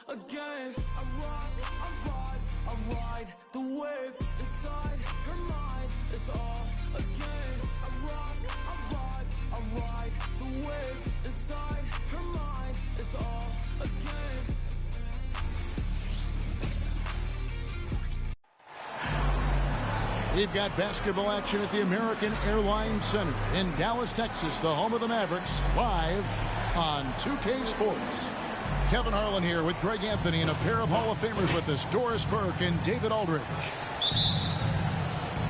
again. I rock, I vibe, I ride the wave inside her mind. It's all again. I rock, I vibe, I ride the wave inside her mind. It's all again. We've got basketball action at the American Airlines Center in Dallas, Texas, the home of the Mavericks, live on 2K Sports. Kevin Harlan here with Greg Anthony and a pair of Hall of Famers with us, Doris Burke and David Aldridge.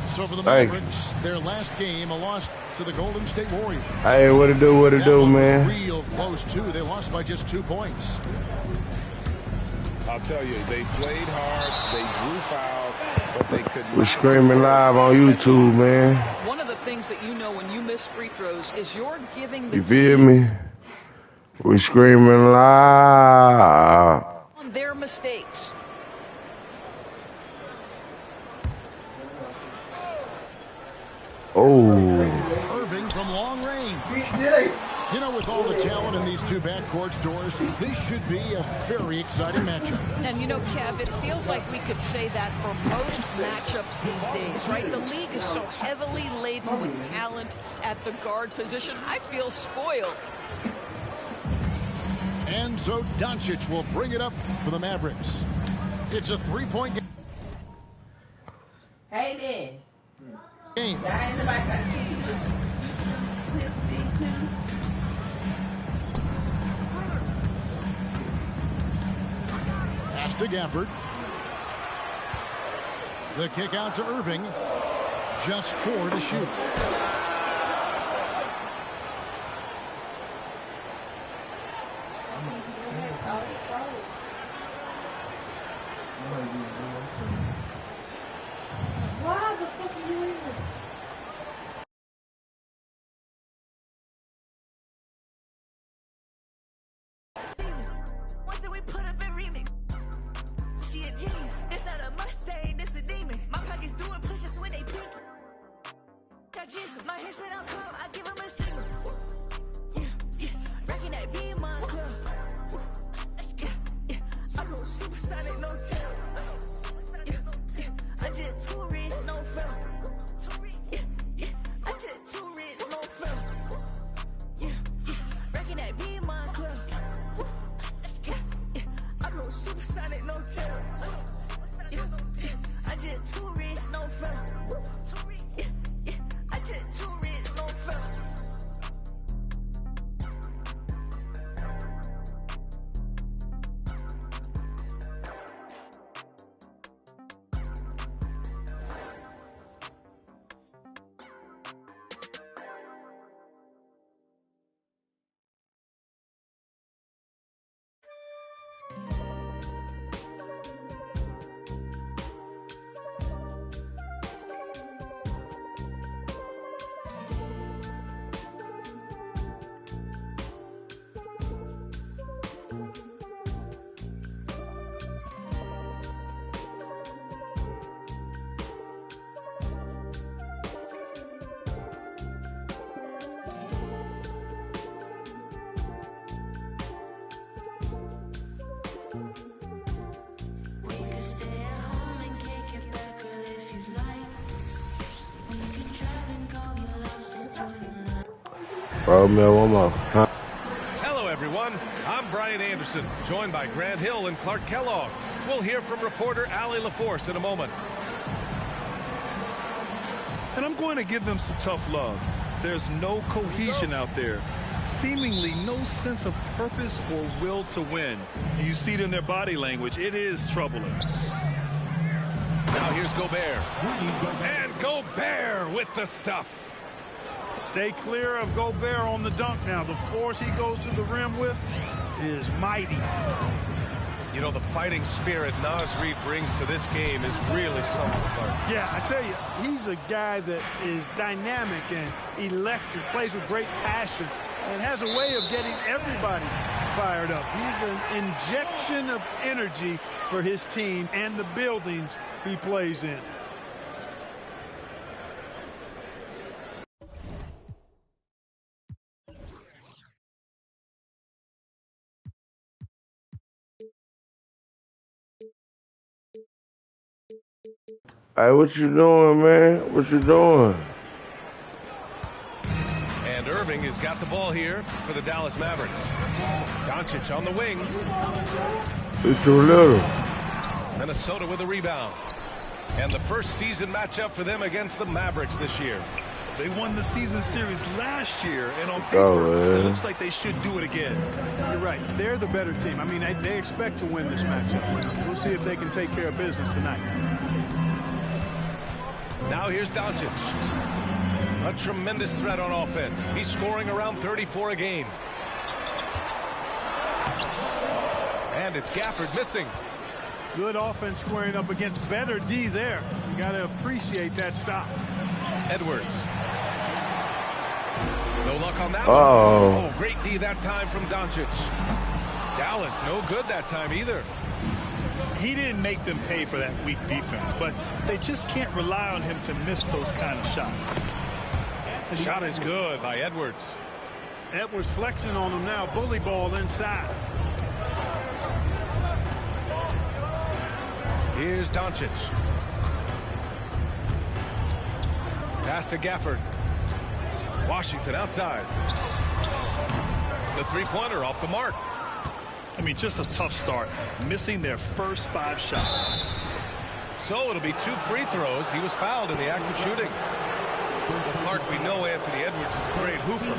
So for the Mavericks, their last game, a loss to the Golden State Warriors. Hey, what it do, man? Real close, too. They lost by just 2 points. I'll tell you, they played hard, they drew fouls, but they could not. We're screaming live on YouTube, man. One of the things that you know when you miss free throws is you're giving the You feel me? We're screaming live on their mistakes. Oh. Irving from long range. You know, with all the talent in these two backcourts, Doris, this should be a very exciting matchup. And you know, Kev, it feels like we could say that for most matchups these days, right? The league is so heavily laden with talent at the guard position. I feel spoiled. And so Doncic will bring it up for the Mavericks. It's a 3-point game. Hey there. Game. Pass to Gafford. The kick out to Irving. Just 4 to shoot. Why the fuck are you in this? Once we put up a remix. She a genius. It's not a Mustang, it's a demon. My pockets doing pushes when they peak. Got Jesus, my hands right on call. I give him a signal. Yeah, yeah. Rocking that beam on club. Yeah, yeah. I go supersonic, no tail. Yeah, yeah. I just too rich, no film. Yeah, yeah. I just too rich, no film. Yeah, yeah. Rocking that beam on club. Yeah, yeah. I go supersonic, no tail. Yeah, yeah. I just too rich, no film. Yeah, yeah. I just too rich, no film. Bro, man, one more. Huh? Hello, everyone. I'm Brian Anderson, joined by Grant Hill and Clark Kellogg. We'll hear from reporter Allie LaForce in a moment. And I'm going to give them some tough love. There's no cohesion out there. Seemingly no sense of purpose or will to win. And you see it in their body language. It is troubling. Now here's Gobert. And Gobert with the stuff. Stay clear of Gobert on the dunk now. The force he goes to the rim with is mighty. You know, the fighting spirit Naz Reid brings to this game is really something, Clark. Yeah, I tell you, he's a guy that is dynamic and electric, plays with great passion, and has a way of getting everybody fired up. He's an injection of energy for his team and the buildings he plays in. Hey, what you doing, man? What you doing? And Irving has got the ball here for the Dallas Mavericks. Doncic on the wing. It's too little. Minnesota with a rebound. And the first season matchup for them against the Mavericks this year. They won the season series last year, and on paper, it looks like they should do it again. You're right. They're the better team. I mean, they expect to win this matchup. We'll see if they can take care of business tonight. Now here's Doncic. A tremendous threat on offense. He's scoring around 34 a game. And it's Gafford missing. Good offense squaring up against better D there. You got to appreciate that stop. Edwards. No luck on that one. Oh, great D that time from Doncic. Dallas, no good that time either. He didn't make them pay for that weak defense, but they just can't rely on him to miss those kind of shots. The shot is good by Edwards. Edwards flexing on him now. Bully ball inside. Here's Doncic. Pass to Gafford. Washington outside. The three-pointer off the mark. I mean, just a tough start, missing their first 5 shots. So it'll be 2 free throws. He was fouled in the act of shooting. Well, Clark, we know Anthony Edwards is a great hooper,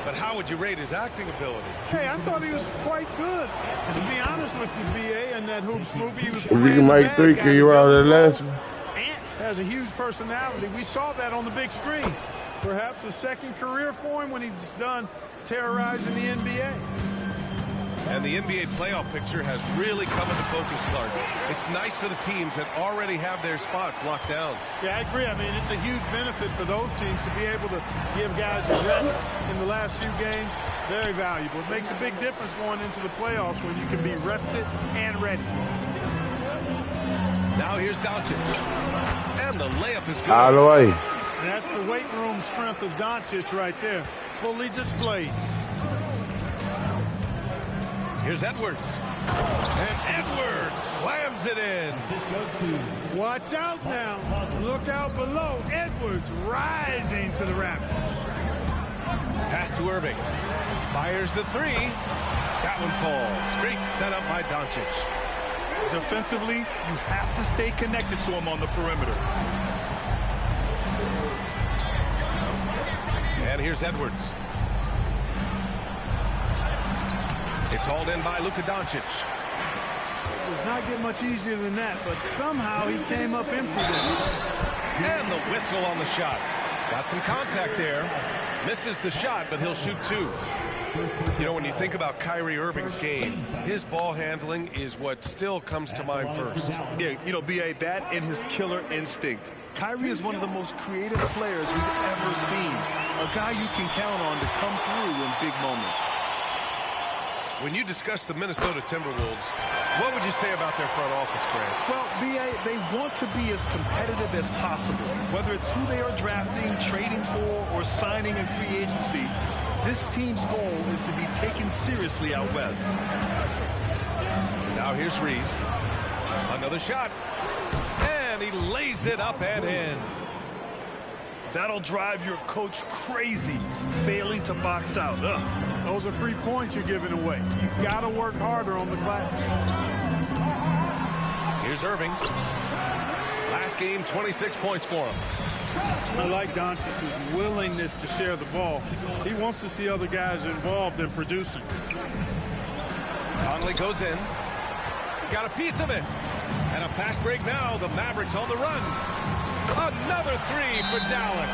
but how would you rate his acting ability? Hey, I thought he was quite good. To be honest with you, B.A., in that Hoops movie, he was If you can make 3, can you out of that last one? Ant has a huge personality. We saw that on the big screen. Perhaps a second career for him when he's done terrorizing the NBA. And the NBA playoff picture has really come into focus, Clark. It's nice for the teams that already have their spots locked down. Yeah, I agree. I mean, it's a huge benefit for those teams to be able to give guys a rest in the last few games. Very valuable. It makes a big difference going into the playoffs when you can be rested and ready. Now here's Doncic. And the layup is good. Out of the way. And that's the weight room strength of Doncic right there. Fully displayed. Here's Edwards. And Edwards slams it in. Watch out now. Look out below. Edwards rising to the rafters. Pass to Irving. Fires the 3. That one falls. Great setup by Doncic. Defensively, you have to stay connected to him on the perimeter. And here's Edwards. It's hauled in by Luka Doncic. It does not get much easier than that, but somehow he came up empty there. And the whistle on the shot. Got some contact there. Misses the shot, but he'll shoot 2. You know, when you think about Kyrie Irving's game, his ball handling is what still comes to mind first. Yeah, you know, B.A., that and his killer instinct. Kyrie is one of the most creative players we've ever seen. A guy you can count on to come through in big moments. When you discuss the Minnesota Timberwolves, what would you say about their front office, Grant? Well, B.A., they want to be as competitive as possible. Whether it's who they are drafting, trading for, or signing in free agency, this team's goal is to be taken seriously out west. Now here's Reed. Another shot. And he lays it up and in. That'll drive your coach crazy, failing to box out. Ugh. Those are free points you're giving away. You got to work harder on the glass. Here's Irving. Last game, 26 points for him. I like Doncic's willingness to share the ball. He wants to see other guys involved in producing. Conley goes in. Got a piece of it. And a fast break now. The Mavericks on the run. Another 3 for Dallas.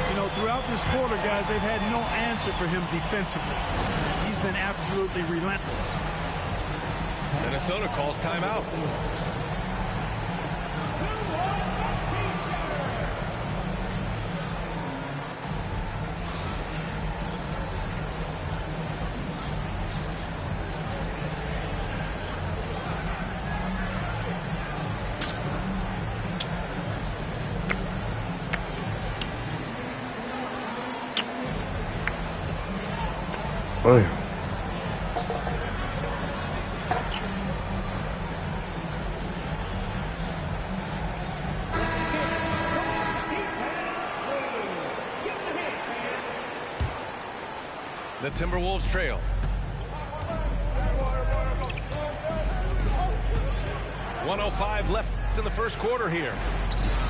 You know, throughout this quarter, guys, they've had no answer for him defensively. He's been absolutely relentless. Minnesota calls timeout. Oh, yeah. The Timberwolves trail. .105 left in the first quarter here.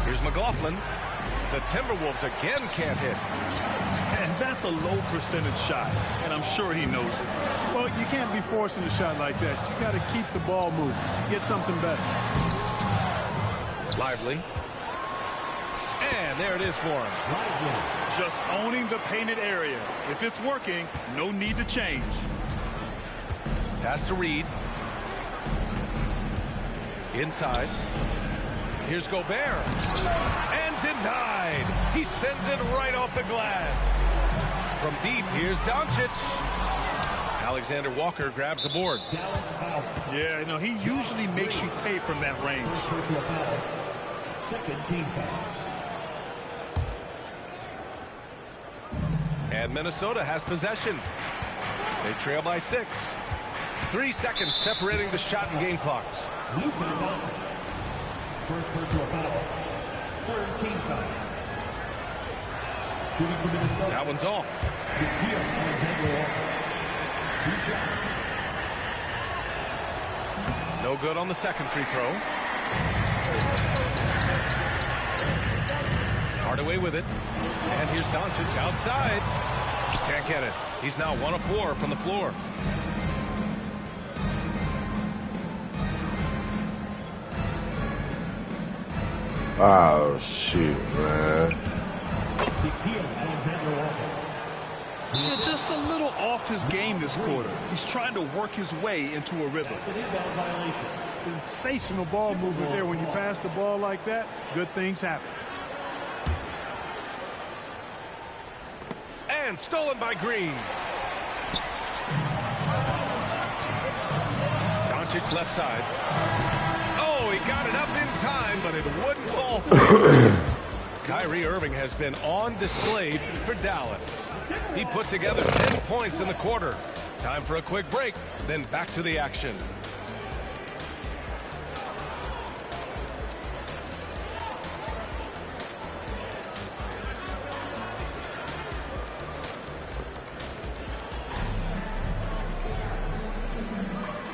Here's McLaughlin. The Timberwolves again can't hit. And that's a low percentage shot, and I'm sure he knows it. Well, you can't be forcing a shot like that. You got to keep the ball moving. Get something better. Lively. And there it is for him. Just owning the painted area. If it's working, no need to change. Pass to Reed. Inside. Here's Gobert. And denied. He sends it right off the glass. From deep, here's Doncic. Alexander Walker grabs the board. Yeah, no, he usually makes you pay from that range. Second team foul. And Minnesota has possession. They trail by 6. 3 seconds separating the shot and game clocks. First personal foul. Third team foul. Shooting for Minnesota. That one's off. No good on the second free throw. Hardaway with it. And here's Doncic outside. Can't get it. He's now 1 of 4 from the floor. Oh, shit, man. Yeah, just a little off his game this quarter. He's trying to work his way into a rhythm. Sensational ball movement there. When you pass the ball like that, good things happen. And stolen by Green. Doncic left side. Oh, he got it up in time, but it wouldn't fall through. Kyrie Irving has been on display for Dallas. He put together 10 points in the quarter. Time for a quick break, then back to the action.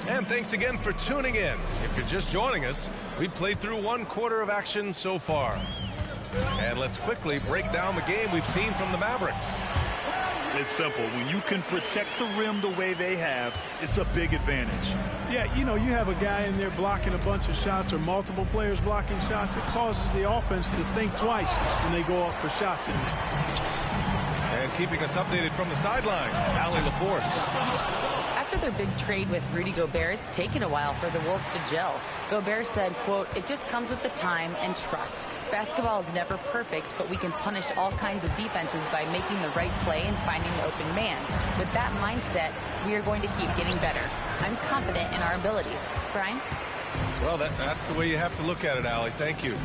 And thanks again for tuning in. If you're just joining us, we've played through 1 quarter of action so far. And let's quickly break down the game we've seen from the Mavericks. It's simple. When you can protect the rim the way they have, it's a big advantage. Yeah, you know, you have a guy in there blocking a bunch of shots or multiple players blocking shots. It causes the offense to think twice when they go up for shots. And keeping us updated from the sideline, Allie LaForce. After their big trade with Rudy Gobert, it's taken a while for the Wolves to gel. Gobert said, quote, "It just comes with the time and trust. Basketball is never perfect, but we can punish all kinds of defenses by making the right play and finding the open man. With that mindset, we are going to keep getting better. I'm confident in our abilities." Brian? Well, that's the way you have to look at it, Allie. Thank you.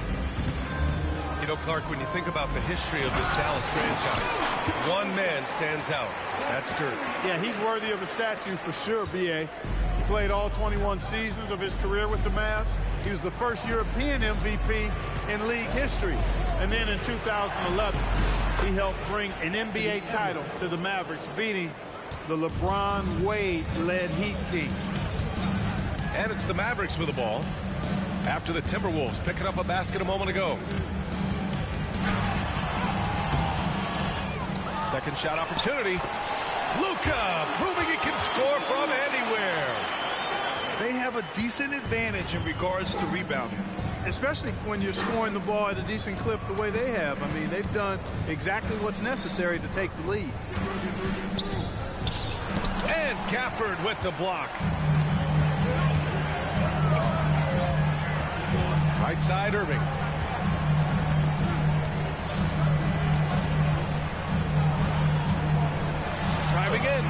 You know, Clark, when you think about the history of this Dallas franchise, one man stands out. That's Dirk. Yeah, he's worthy of a statue for sure, B.A. He played all 21 seasons of his career with the Mavs. He was the first European MVP in league history. And then in 2011, he helped bring an NBA title to the Mavericks, beating the LeBron Wade-led Heat team. And it's the Mavericks with the ball after the Timberwolves picking up a basket a moment ago. Second shot opportunity. Luka proving he can score from anywhere. They have a decent advantage in regards to rebounding. Especially when you're scoring the ball at a decent clip the way they have. I mean, they've done exactly what's necessary to take the lead. And Gafford with the block. Right side, Irving. Driving in.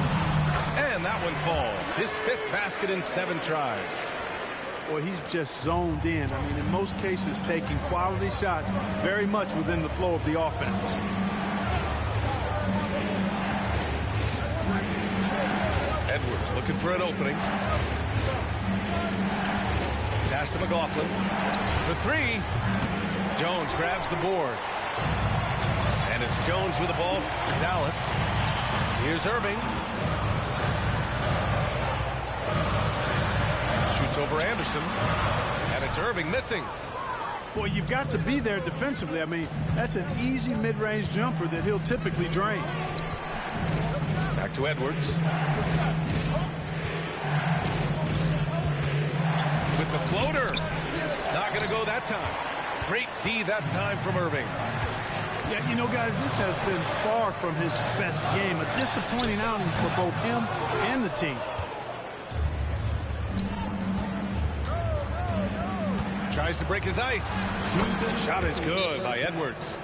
And that one falls. His 5th basket in 7 tries. Boy, he's just zoned in. I mean, in most cases, taking quality shots very much within the flow of the offense. Edwards looking for an opening. Pass to McLaughlin. For 3. Jones grabs the board. And it's Jones with the ball for Dallas. Here's Irving. over Anderson. And it's Irving missing. Boy, you've got to be there defensively. I mean, that's an easy mid-range jumper that he'll typically drain. Back to Edwards. With the floater. Not going to go that time. Great D that time from Irving. Yeah, you know, guys, this has been far from his best game. A disappointing outing for both him and the team. Tries to break his ice. The shot is good by Edwards.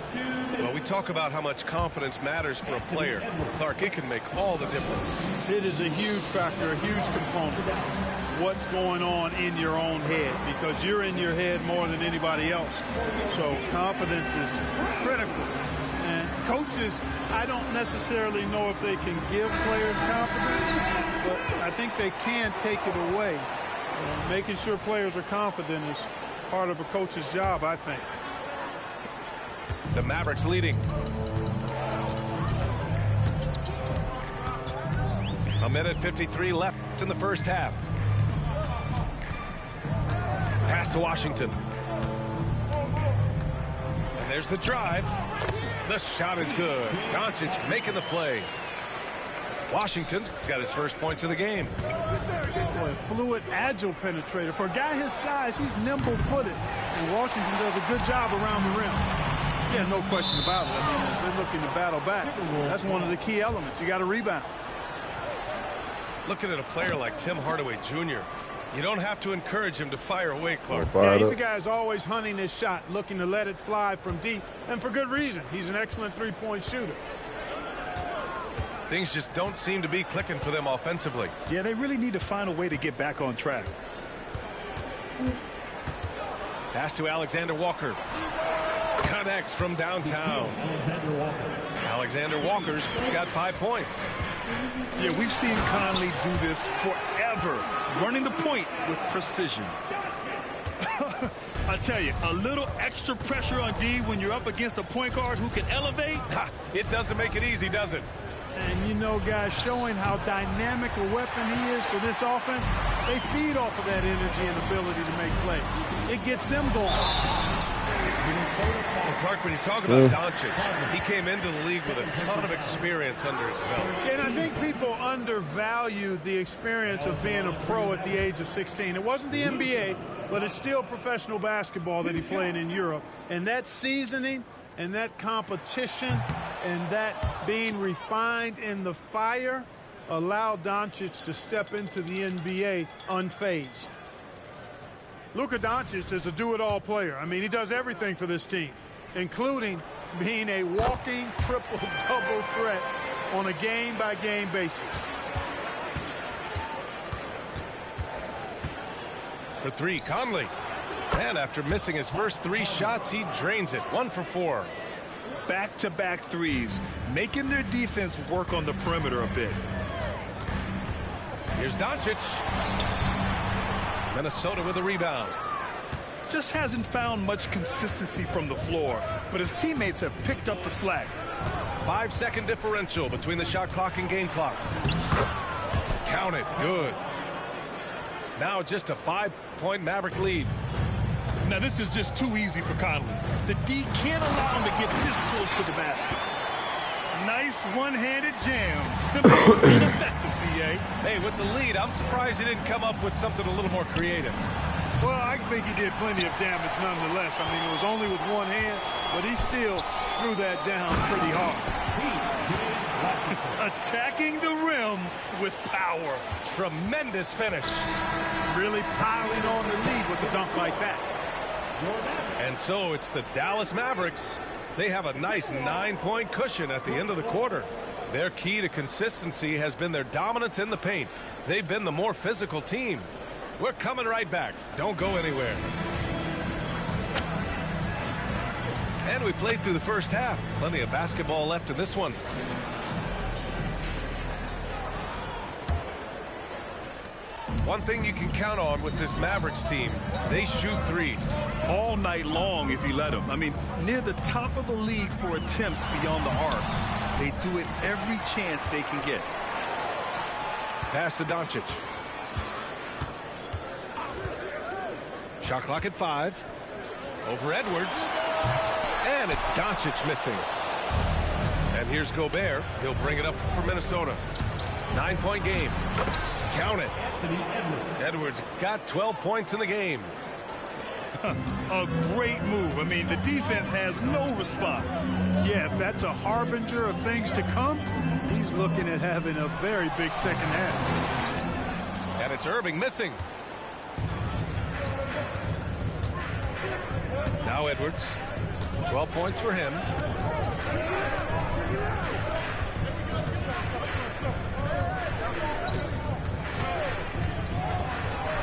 Well, we talk about how much confidence matters for a player. Clark, it can make all the difference. It is a huge factor, a huge component. What's going on in your own head, because you're in your head more than anybody else. So confidence is critical. And coaches, I don't necessarily know if they can give players confidence, but I think they can take it away. Making sure players are confident is part of a coach's job, I think. The Mavericks leading. A minute 53 left in the first half. Pass to Washington. And there's the drive. The shot is good. Doncic making the play. Washington's got his first points of the game. Boy, fluid, agile penetrator. For a guy his size, he's nimble-footed. And Washington does a good job around the rim. Yeah, no question about it. I mean, they're looking to battle back. That's one of the key elements. You got to rebound. Looking at a player like Tim Hardaway Jr., you don't have to encourage him to fire away, Clark. Yeah, he's a guy who's always hunting his shot, looking to let it fly from deep, and for good reason. He's an excellent three-point shooter. Things just don't seem to be clicking for them offensively. Yeah, they really need to find a way to get back on track. Pass to Alexander Walker. Connects from downtown. Alexander Walker's got 5 points. Yeah, we've seen Conley do this forever, running the point with precision. I tell you, a little extra pressure on D when you're up against a point guard who can elevate. It doesn't make it easy, does it? And you know, guys, showing how dynamic a weapon he is for this offense, they feed off of that energy and ability to make plays. It gets them going. Well, Clark, when you talk about Doncic, he came into the league with a ton of experience under his belt. And I think people undervalue the experience of being a pro at the age of 16. It wasn't the NBA, but it's still professional basketball that he played in Europe. And that seasoning and that competition and that being refined in the fire allowed Doncic to step into the NBA unfazed. Luka Doncic is a do-it-all player. I mean, he does everything for this team, including being a walking triple-double threat on a game-by-game basis. For three, Conley. And after missing his first 3 shots, he drains it. 1 for 4. Back-to-back threes, making their defense work on the perimeter a bit. Here's Doncic. Minnesota with a rebound. Just hasn't found much consistency from the floor, but his teammates have picked up the slack. 5-second differential between the shot clock and game clock. Count it. Good. Now just a 5-point Maverick lead. Now this is just too easy for Conley. The D can't allow him to get this close to the basket. Nice one-handed jam. Simple and effective, BA. Hey, with the lead, I'm surprised he didn't come up with something a little more creative. Well, I think he did plenty of damage nonetheless. I mean, it was only with one hand, but he still threw that down pretty hard. Attacking the rim with power. Tremendous finish. Really piling on the lead with a dunk like that. And so it's the Dallas Mavericks. They have a nice 9-point cushion at the end of the quarter. Their key to consistency has been their dominance in the paint. They've been the more physical team. We're coming right back. Don't go anywhere. And we played through the first half. Plenty of basketball left in this one. One thing you can count on with this Mavericks team, they shoot threes. All night long if you let them. I mean, near the top of the league for attempts beyond the arc. They do it every chance they can get. Pass to Doncic. Shot clock at 5. Over Edwards. And it's Doncic missing. And here's Gobert. He'll bring it up for Minnesota. 9-point game. Count it. Edwards got 12 points in the game. A great move. I mean, the defense has no response. Yeah, if that's a harbinger of things to come, he's looking at having a very big second half. And it's Irving missing. Now Edwards. 12 points for him.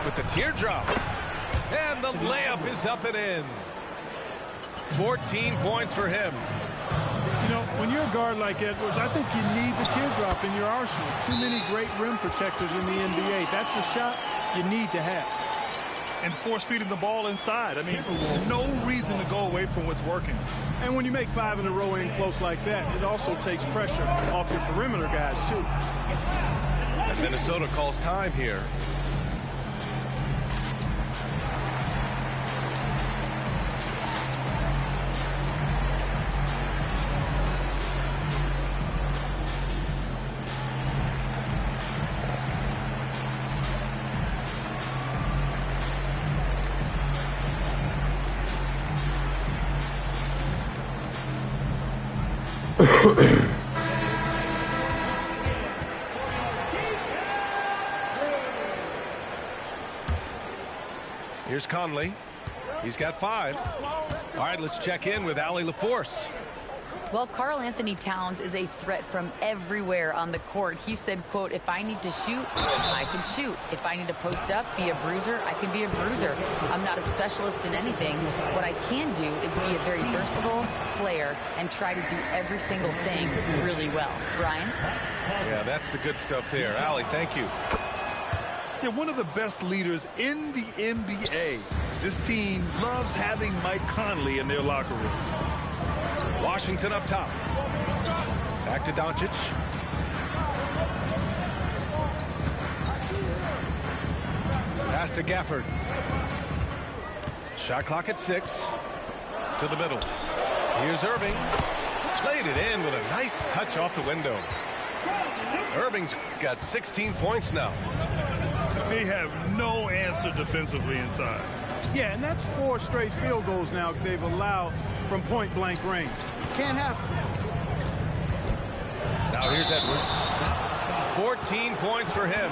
With the teardrop. And the layup is up and in. 14 points for him. You know, when you're a guard like Edwards, I think you need the teardrop in your arsenal. Too many great rim protectors in the NBA. That's a shot you need to have. And force feeding the ball inside. I mean, no reason to go away from what's working. And when you make 5 in a row in close like that, it also takes pressure off your perimeter guys, too. And Minnesota calls time here. Here's Conley. He's got 5. All right, let's check in with Allie LaForce. Well, Karl Anthony Towns is a threat from everywhere on the court. He said, quote, if I need to shoot, I can shoot. If I need to post up, be a bruiser, I can be a bruiser. I'm not a specialist in anything. What I can do is be a very versatile player and try to do every single thing really well. Ryan? Yeah, that's the good stuff there. Allie, thank you. Yeah, one of the best leaders in the NBA. This team loves having Mike Conley in their locker room. Washington up top. Back to Doncic. Pass to Gafford. Shot clock at 6. To the middle. Here's Irving. Laid it in with a nice touch off the window. Irving's got 16 points now. They have no answer defensively inside. Yeah, and that's 4 straight field goals now they've allowed from point-blank range. Can't happen. Now here's Edwards. 14 points for him.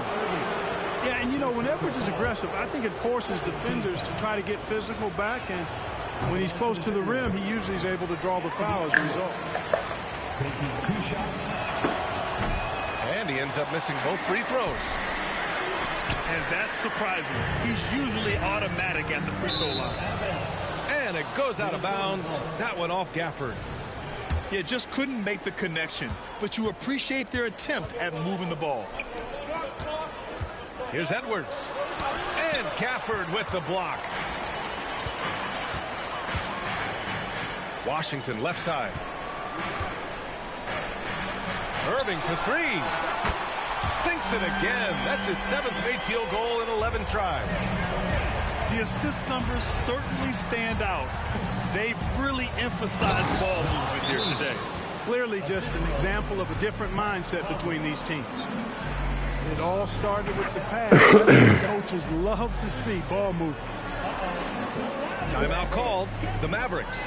Yeah, and you know, when Edwards is aggressive, I think it forces defenders to try to get physical back, and when he's close to the rim, he usually is able to draw the foul as a result. And he ends up missing both free throws. And that's surprising. He's usually automatic at the free throw line. And it goes out of bounds. That went off Gafford. Yeah, just couldn't make the connection. But you appreciate their attempt at moving the ball. Here's Edwards. And Gafford with the block. Washington left side. Irving for 3. Sinks it again. That's his 7th made field goal in 11 tries. The assist numbers certainly stand out. They've really emphasized ball movement here today. Clearly just an example of a different mindset between these teams. It all started with the pass. That's what coaches love to see, ball movement. Timeout called. The Mavericks.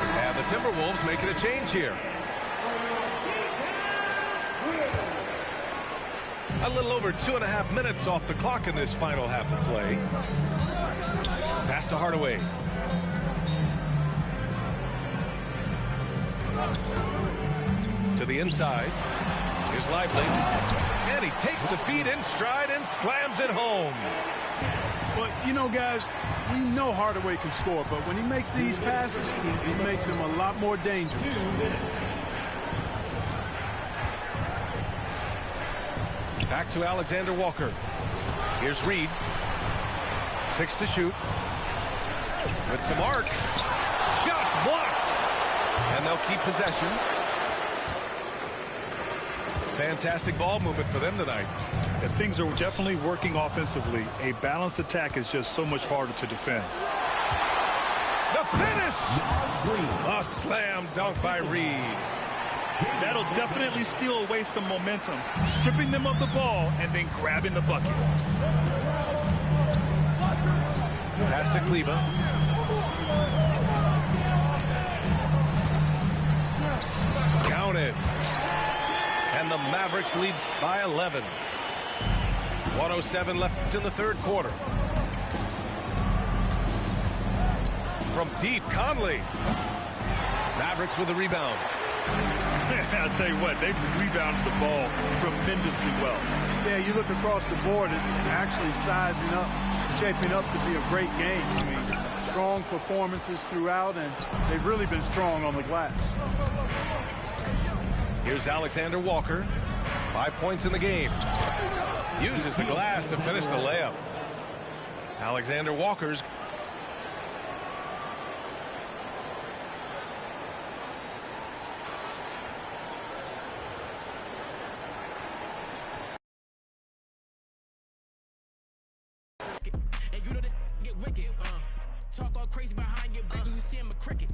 And the Timberwolves making a change here. A little over 2.5 minutes off the clock in this final half of play. Pass to Hardaway. To the inside. Here's Lively. And he takes the feed in stride and slams it home. Well, you know, guys, we know Hardaway can score, but when he makes these passes, he makes them a lot more dangerous. Back to Alexander Walker. Here's Reed. 6 to shoot. With some arc. shot's blocked. And they'll keep possession. Fantastic ball movement for them tonight. If things are definitely working offensively, a balanced attack is just so much harder to defend. The finish! A slam dunk by Reed. That'll definitely steal away some momentum, stripping them of the ball and then grabbing the bucket. Pass to Kleba. Count it. And the Mavericks lead by 11. 1:07 left in the third quarter. From deep, Conley. Mavericks with a rebound. I'll tell you what, they've rebounded the ball tremendously well. Yeah, you look across the board, it's actually sizing up, shaping up to be a great game. I mean, strong performances throughout, and they've really been strong on the glass. Here's Alexander Walker. 5 points in the game. Uses the glass to finish the layup. Alexander Walker's and you know that get wicked. Talk all crazy behind your back, you see him a cricket.